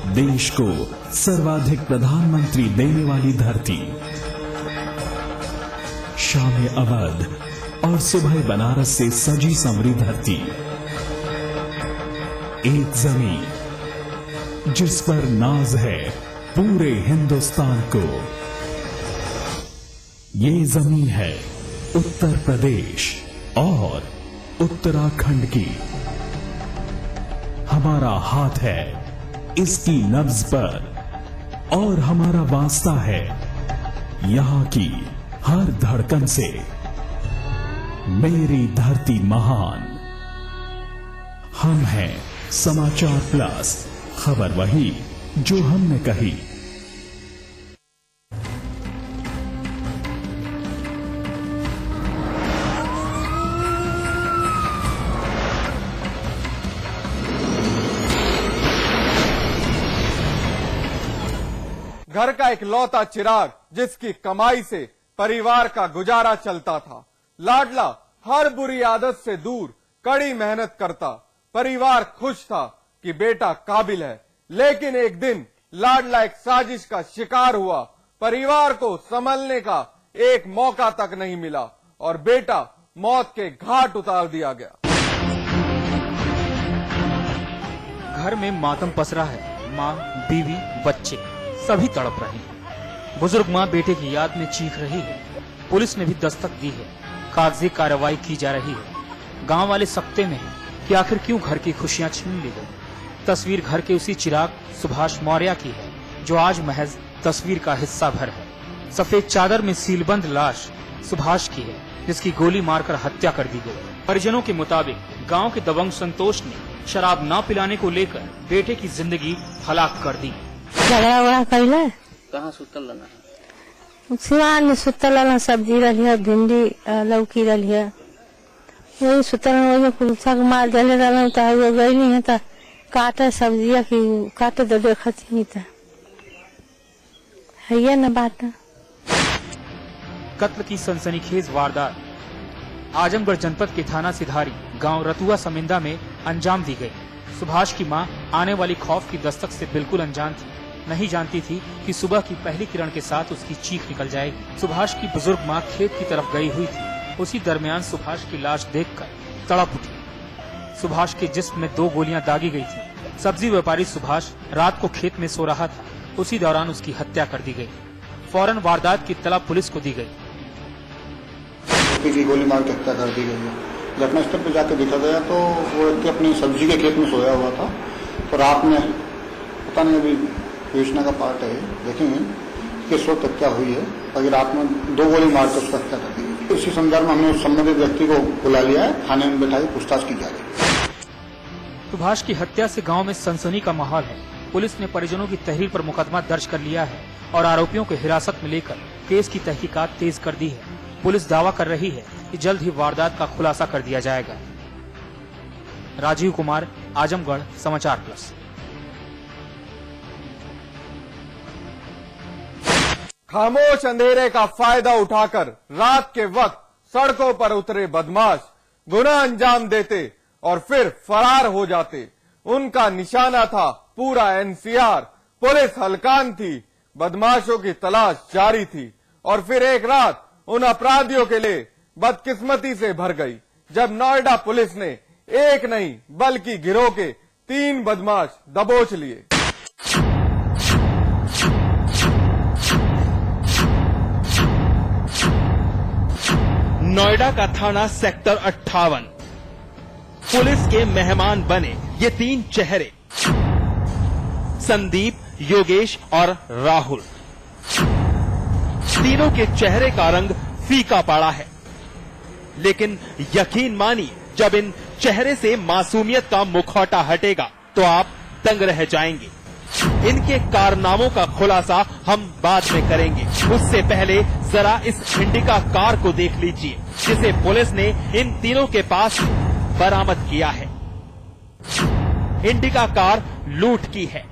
देश को सर्वाधिक प्रधानमंत्री देने वाली धरती, शाम अवध और सुबह बनारस से सजी संवरी धरती, एक जमीन जिस पर नाज है पूरे हिंदुस्तान को। ये जमीन है उत्तर प्रदेश और उत्तराखंड की। हमारा हाथ है इसकी नब्ज पर और हमारा वास्ता है यहां की हर धड़कन से। मेरी धरती महान। हम हैं समाचार प्लस, खबर वही जो हमने कही। घर का इकलौता चिराग जिसकी कमाई से परिवार का गुजारा चलता था। लाडला हर बुरी आदत से दूर कड़ी मेहनत करता। परिवार खुश था कि बेटा काबिल है, लेकिन एक दिन लाडला एक साजिश का शिकार हुआ। परिवार को संभलने का एक मौका तक नहीं मिला और बेटा मौत के घाट उतार दिया गया। घर में मातम पसरा है। माँ, बीवी, बच्चे सभी तड़प रहे हैं। बुजुर्ग माँ बेटे की याद में चीख रही है। पुलिस ने भी दस्तक दी है। कागजी कार्रवाई की जा रही है। गांव वाले सकते में हैं कि आखिर क्यों घर की खुशियां छीन ली गई। तस्वीर घर के उसी चिराग सुभाष मौर्य की है जो आज महज तस्वीर का हिस्सा भर है। सफेद चादर में सीलबंद लाश सुभाष की है जिसकी गोली मारकर हत्या कर दी गई। परिजनों के मुताबिक गाँव के दबंग संतोष ने शराब न पिलाने को लेकर बेटे की जिंदगी हलाक कर दी। झगड़ा उगड़ा कैले कहाँ सुतल रहना? सिवान में सुतल रहना। सब्जी रही, भिंडी लौकी रही, वही सुतल वही कुलसा के मार दे रहा वो गई नहीं है। काटे सब्जिया की काटे तो देखती नहीं था है ये न बात। कत्ल की सनसनीखेज वारदात आजमगढ़ जनपद के थाना सिधारी गांव रतुआ समिंदा में अंजाम दी गई। सुभाष की मां आने वाली खौफ की दस्तक से बिल्कुल अनजान थी। नहीं जानती थी कि सुबह की पहली किरण के साथ उसकी चीख निकल जाएगी। सुभाष की बुजुर्ग मां खेत की तरफ गई हुई थी। उसी दरमियान सुभाष की लाश देखकर तड़प उठी। सुभाष के जिस्म में 2 गोलियां दागी गई थी। सब्जी व्यापारी सुभाष रात को खेत में सो रहा था। उसी दौरान उसकी हत्या कर दी गई। फौरन वारदात की इत्तला पुलिस को दी गई। की गोली मार के हत्या कर दी गई है। घटनास्थल पर जाकर देखा गया तो वो व्यक्ति अपनी सब्जी के खेत में सोया हुआ था। तो रात में पता नहीं, अभी योजना का पार्ट है, देखेंगे किस वक्त हत्या हुई है। अगर रात में 2 गोली मार के उसको हत्या कर दी गई। इसी संदर्भ में हमने उस संबंधित व्यक्ति को बुला लिया है। थाने में बैठा के पूछताछ की जा रही है। सुभाष की हत्या से गांव में सनसनी का माहौल है। पुलिस ने परिजनों की तहरीर पर मुकदमा दर्ज कर लिया है और आरोपियों को हिरासत में लेकर केस की तहकीकात तेज कर दी है। पुलिस दावा कर रही है कि जल्द ही वारदात का खुलासा कर दिया जाएगा। राजीव कुमार, आजमगढ़, समाचार प्लस। खामोश अंधेरे का फायदा उठाकर रात के वक्त सड़कों पर उतरे बदमाश गुनाह अंजाम देते और फिर फरार हो जाते। उनका निशाना था पूरा एनसीआर। पुलिस हलकान थी। बदमाशों की तलाश जारी थी और फिर एक रात उन अपराधियों के लिए बदकिस्मती से भर गई जब नोएडा पुलिस ने एक नहीं बल्कि गिरोह के 3 बदमाश दबोच लिए। नोएडा का थाना सेक्टर 58। पुलिस के मेहमान बने ये 3 चेहरे, संदीप, योगेश और राहुल। तीनों के चेहरे का रंग फीका पड़ा है, लेकिन यकीन मानिए जब इन चेहरे से मासूमियत का मुखौटा हटेगा तो आप दंग रह जाएंगे। इनके कारनामों का खुलासा हम बाद में करेंगे। उससे पहले जरा इस इंडिका कार को देख लीजिए जिसे पुलिस ने इन तीनों के पास बरामद किया है। इंडिका कार लूट की है,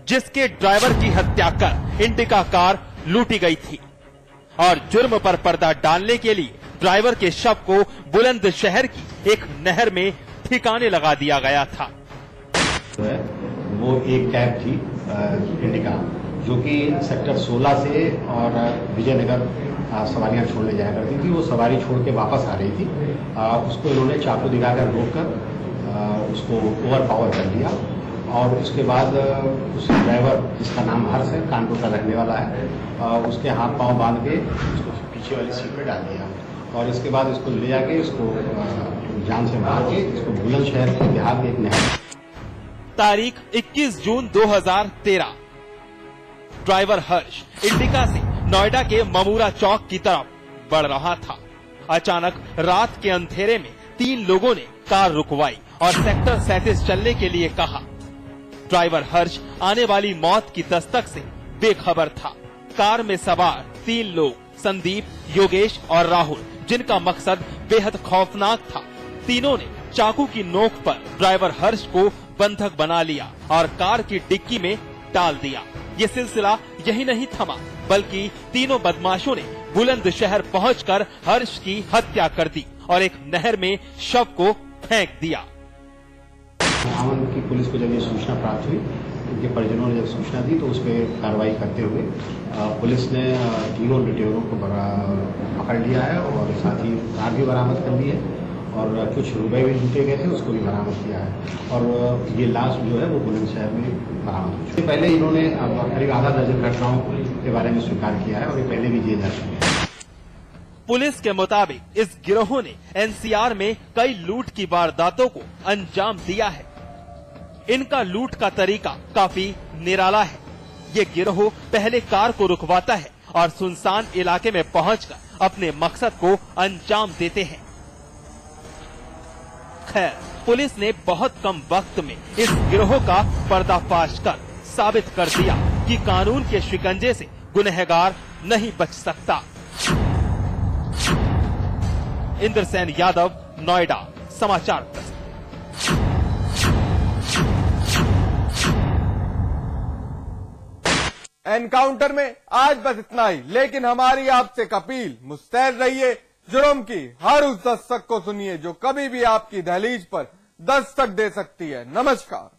जिसके ड्राइवर की हत्या कर इंडिका कार लूटी गई थी और जुर्म पर पर्दा डालने के लिए ड्राइवर के शव को बुलंदशहर की एक नहर में ठिकाने लगा दिया गया था। वो एक कैब थी इंडिका, जो कि सेक्टर 16 से और विजयनगर सवारियां छोड़ने जाया करती थी। वो सवारी छोड़ के वापस आ रही थी। उसको इन्होंने चाकू दिखाकर रोककर उसको ओवर पावर कर दिया और उसके बाद उस ड्राइवर, जिसका नाम हर्ष है, कानपुर का रहने वाला है, उसके हाथ पांव बांध के उसको पीछे वाली सीट पे डाल दिया और इसके बाद इसको ले जाके उसको जान से मार के इसको बुलंदशहर के बिहार के एक नहर। तारीख 21 जून 2013। ड्राइवर हर्ष इंडिका से नोएडा के ममूरा चौक की तरफ बढ़ रहा था। अचानक रात के अंधेरे में 3 लोगों ने कार रुकवाई और सेक्टर 37 चलने के लिए कहा। ड्राइवर हर्ष आने वाली मौत की दस्तक से बेखबर था। कार में सवार 3 लोग, संदीप, योगेश और राहुल, जिनका मकसद बेहद खौफनाक था। तीनों ने चाकू की नोक पर ड्राइवर हर्ष को बंधक बना लिया और कार की डिक्की में डाल दिया। ये सिलसिला यही नहीं थमा, बल्कि तीनों बदमाशों ने बुलंदशहर पहुंचकर हर्ष की हत्या कर दी और एक नहर में शव को फेंक दिया। आवन की पुलिस को जब ये सूचना प्राप्त हुई, उनके परिजनों ने जब सूचना दी तो उस पर कार्रवाई करते हुए पुलिस ने तीनों लुटेरों को पकड़ लिया है और साथ ही कार भी बरामद कर ली है और कुछ रुपए भी लूटे गए थे, उसको भी बरामद किया है और ये लाश जो है वो बुलंदशहर में बरामद हो चुकी है। पहले इन्होंने करीब आधा दर्जन घटनाओं के बारे में स्वीकार किया है और ये पहले भी जेल जा चुके हैं। पुलिस के मुताबिक इस गिरोह ने एनसीआर में कई लूट की वारदातों को अंजाम दिया है। इनका लूट का तरीका काफी निराला है। ये गिरोह पहले कार को रुकवाता है और सुनसान इलाके में पहुंचकर अपने मकसद को अंजाम देते हैं। खैर, पुलिस ने बहुत कम वक्त में इस गिरोह का पर्दाफाश कर साबित कर दिया कि कानून के शिकंजे से गुनहगार नहीं बच सकता। इंद्रसेन यादव, नोएडा, समाचार प्रेस। एनकाउंटर में आज बस इतना ही, लेकिन हमारी आपसे अपील, मुस्तैद रहिए। जुर्म की हर उस दस्तक को सुनिए जो कभी भी आपकी दहलीज पर दस्तक दे सकती है। नमस्कार।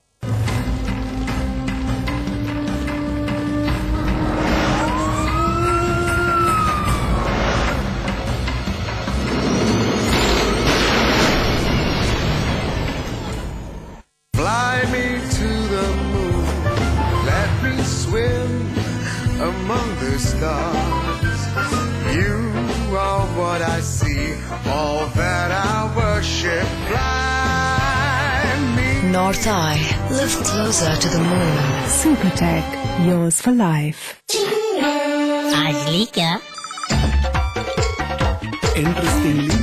Fly me to the moon, let me swim among the stars. You are what I see, all that I worship. Fly me. North Eye, live closer to the moon. Supertech, yours for life. आज ली क्या? Interestingly,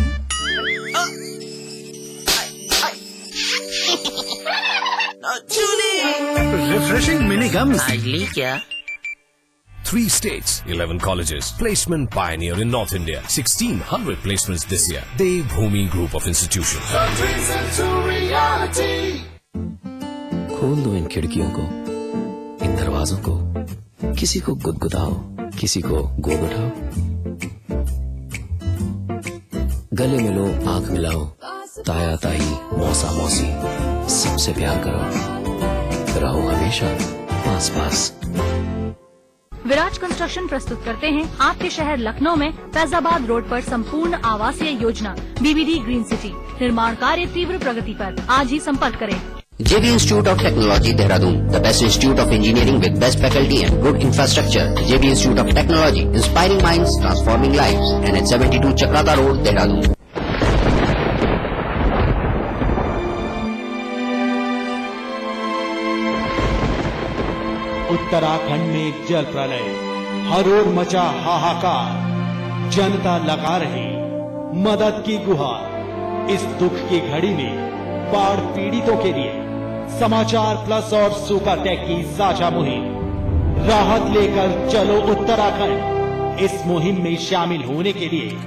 Refreshing mini gums. आज ली क्या? 3 states, 11 colleges. Placement pioneer in North India. 1,600 placements this year. Devbhoomi Group of Institutions. खोल दो इन खिड़कियों को, इन दरवाजों को। किसी को गुदगुदाओ, किसी को गोद उठाओ। गले मिलो, आंख मिलाओ, ताया ताई, मौसा मौसी, सबसे प्यार करो। रहो हमेशा पास पास। विराज कंस्ट्रक्शन प्रस्तुत करते हैं आपके शहर लखनऊ में फैजाबाद रोड पर संपूर्ण आवासीय योजना बीबीडी ग्रीन सिटी। निर्माण कार्य तीव्र प्रगति पर। आज ही संपर्क करें। JB Institute of Technology, Dehradun, the best institute of engineering with best faculty and good infrastructure. JB Institute of Technology, inspiring minds, transforming lives. And at 72 Chakrata Road, Dehradun. Uttarakhand में जल प्रलय, हर ओर मचा हाहाकार। जनता लगा रही मदद की गुहार। इस दुख की घड़ी में बाढ़ पीड़ितों के लिए समाचार प्लस और सुपरटेक की साझा मुहिम। राहत लेकर चलो उत्तराखंड। इस मुहिम में शामिल होने के लिए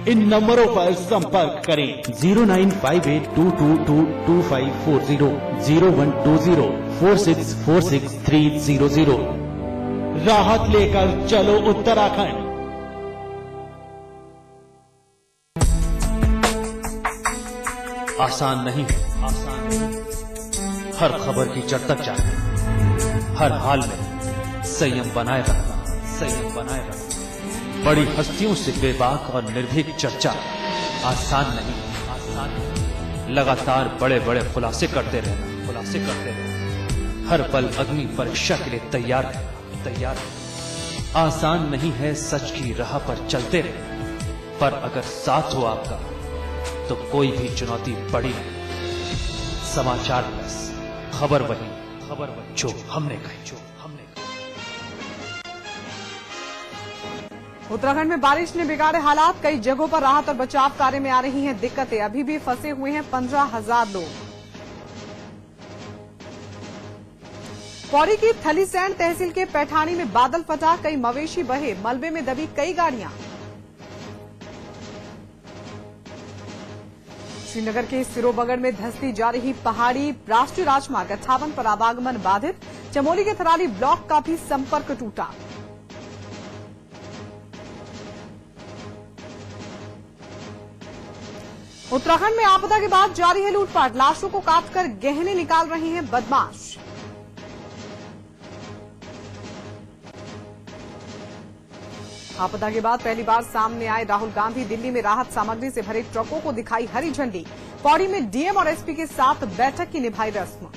इन नंबरों पर संपर्क करें। 0958222540, 012046463000। राहत लेकर चलो उत्तराखंड। आसान नहीं है, हर खबर की जड़ तक जाए। हर हाल में संयम बनाए रखना, संयम बनाए रखना। बड़ी हस्तियों से बेबाक और निर्भीक चर्चा आसान नहीं, आसान नहीं। लगातार बड़े बड़े खुलासे करते रहना, खुलासे करते रहना। हर पल अग्नि परीक्षा के लिए तैयार रहना, तैयार रहना। आसान नहीं है सच की राह पर चलते रहना, पर अगर साथ हो आपका तो कोई भी चुनौती बड़ी नहीं। समाचार प्लस, खबर वही जो हमने कही, जो हमने कही। उत्तराखंड में बारिश ने बिगाड़े हालात, कई जगहों पर राहत और बचाव कार्य में आ रही हैं दिक्कतें। अभी भी फंसे हुए हैं 15,000 लोग। पौड़ी की थलीसैंण तहसील के पैठानी में बादल फटा, कई मवेशी बहे, मलबे में दबी कई गाड़ियां। श्रीनगर के सिरोबगढ़ में धंसती जा रही पहाड़ी, राष्ट्रीय राजमार्ग 58 पर आवागमन बाधित। चमोली के थराली ब्लॉक का भी संपर्क टूटा। उत्तराखंड में आपदा के बाद जारी है लूटपाट, लाशों को काटकर गहने निकाल रहे हैं बदमाश। आपदा के बाद पहली बार सामने आए राहुल गांधी, दिल्ली में राहत सामग्री से भरे ट्रकों को दिखाई हरी झंडी। पौड़ी में डीएम और एसपी के साथ बैठक की निभाई रस्म।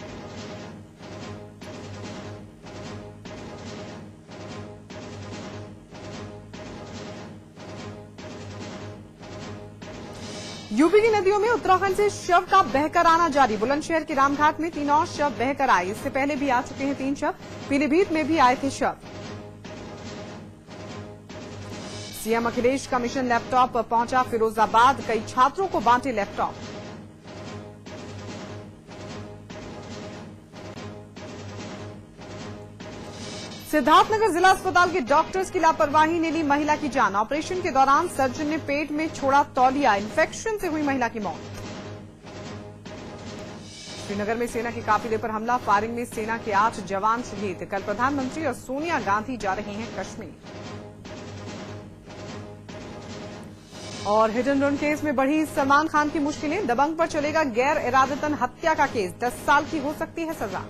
यूपी की नदियों में उत्तराखंड से शव का बहकर आना जारी। बुलंदशहर के रामघाट में 3 और शव बहकर आए। इससे पहले भी आ चुके हैं 3 शव। पीलीभीत में भी आए थे शव। सीएम अखिलेश का मिशन लैपटॉप पहुंचा फिरोजाबाद, कई छात्रों को बांटे लैपटॉप। सिद्धार्थनगर जिला अस्पताल के डॉक्टर्स की लापरवाही ने ली महिला की जान। ऑपरेशन के दौरान सर्जन ने पेट में छोड़ा तौलिया, इन्फेक्शन से हुई महिला की मौत। श्रीनगर में सेना के काफिले पर हमला, फायरिंग में सेना के 8 जवान शहीद। कल प्रधानमंत्री और सोनिया गांधी जा रहे हैं कश्मीर। और हिट एंड रन केस में बढ़ी सलमान खान की मुश्किलें, दबंग पर चलेगा गैर इरादतन हत्या का केस, 10 साल की हो सकती है सजा।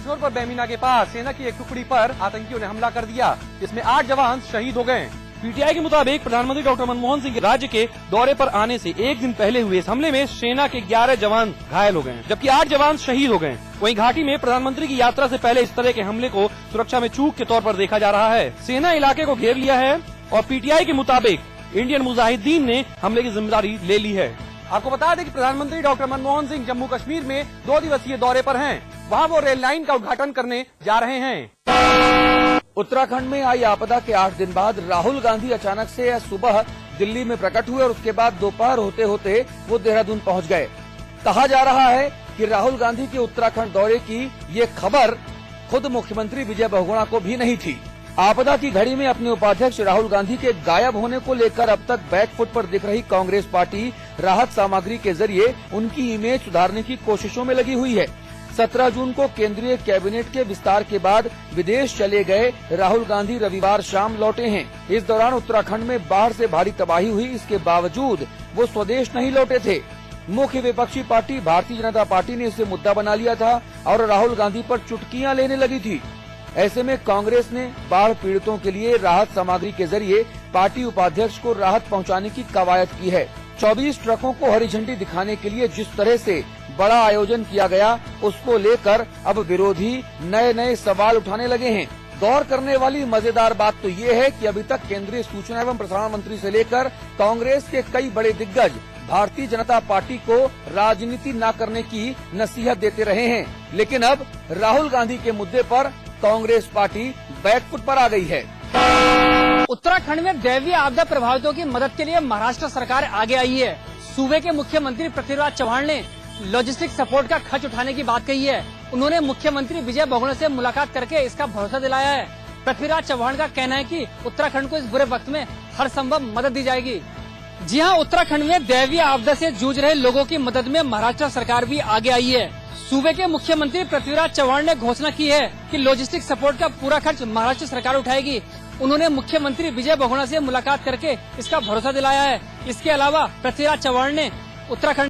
छोर पर बेमीना के पास सेना की एक टुकड़ी पर आतंकियों ने हमला कर दिया, जिसमें 8 जवान शहीद हो गए। पीटीआई के मुताबिक प्रधानमंत्री डॉक्टर मनमोहन सिंह राज्य के दौरे पर आने से एक दिन पहले हुए इस हमले में सेना के 11 जवान घायल हो गए, जबकि 8 जवान शहीद हो गए। वहीं घाटी में प्रधानमंत्री की यात्रा से पहले इस तरह के हमले को सुरक्षा में चूक के तौर पर देखा जा रहा है। सेना इलाके को घेर लिया है और पीटीआई के मुताबिक इंडियन मुजाहिदीन ने हमले की जिम्मेदारी ले ली है। आपको बता दें कि प्रधानमंत्री डॉक्टर मनमोहन सिंह जम्मू कश्मीर में 2 दिवसीय दौरे पर हैं। वहां वो रेल लाइन का उद्घाटन करने जा रहे हैं। उत्तराखंड में आई आपदा के 8 दिन बाद राहुल गांधी अचानक से सुबह दिल्ली में प्रकट हुए और उसके बाद दोपहर होते होते वो देहरादून पहुंच गए। कहा जा रहा है कि राहुल गांधी के उत्तराखंड दौरे की ये खबर खुद मुख्यमंत्री विजय बहुगुणा को भी नहीं थी। आपदा की घड़ी में अपने उपाध्यक्ष राहुल गांधी के गायब होने को लेकर अब तक बैकफुट पर दिख रही कांग्रेस पार्टी राहत सामग्री के जरिए उनकी इमेज सुधारने की कोशिशों में लगी हुई है। 17 जून को केंद्रीय कैबिनेट के विस्तार के बाद विदेश चले गए राहुल गांधी रविवार शाम लौटे हैं। इस दौरान उत्तराखंड में बाढ़ से भारी तबाही हुई, इसके बावजूद वो स्वदेश नहीं लौटे थे। मुख्य विपक्षी पार्टी भारतीय जनता पार्टी ने इसे मुद्दा बना लिया था और राहुल गांधी पर चुटकियां लेने लगी थी। ऐसे में कांग्रेस ने बाढ़ पीड़ितों के लिए राहत सामग्री के जरिए पार्टी उपाध्यक्ष को राहत पहुंचाने की कवायद की है। 24 ट्रकों को हरी झंडी दिखाने के लिए जिस तरह से बड़ा आयोजन किया गया, उसको लेकर अब विरोधी नए नए सवाल उठाने लगे हैं। गौर करने वाली मजेदार बात तो ये है कि अभी तक केंद्रीय सूचना एवं प्रसारण मंत्री से लेकर कांग्रेस के कई बड़े दिग्गज भारतीय जनता पार्टी को राजनीति न करने की नसीहत देते रहे हैं, लेकिन अब राहुल गांधी के मुद्दे पर कांग्रेस पार्टी बैकफुट पर आ गई है। उत्तराखंड में दैवीय आपदा प्रभावितों की मदद के लिए महाराष्ट्र सरकार आगे आई है। सूबे के मुख्यमंत्री पृथ्वीराज चव्हाण ने लॉजिस्टिक सपोर्ट का खर्च उठाने की बात कही है। उन्होंने मुख्यमंत्री विजय बहुगुणा से मुलाकात करके इसका भरोसा दिलाया है। पृथ्वीराज चव्हाण का कहना है कि उत्तराखंड को इस बुरे वक्त में हर संभव मदद दी जाएगी। जी हां, उत्तराखंड में दैवीय आपदा से जूझ रहे लोगों की मदद में महाराष्ट्र सरकार भी आगे आई है। सूबे के मुख्यमंत्री पृथ्वीराज चौहान ने घोषणा की है कि लॉजिस्टिक सपोर्ट का पूरा खर्च महाराष्ट्र सरकार उठाएगी। उन्होंने मुख्यमंत्री विजय बहुगुणा से मुलाकात करके इसका भरोसा दिलाया है। इसके अलावा पृथ्वीराज चौहान ने उत्तराखंड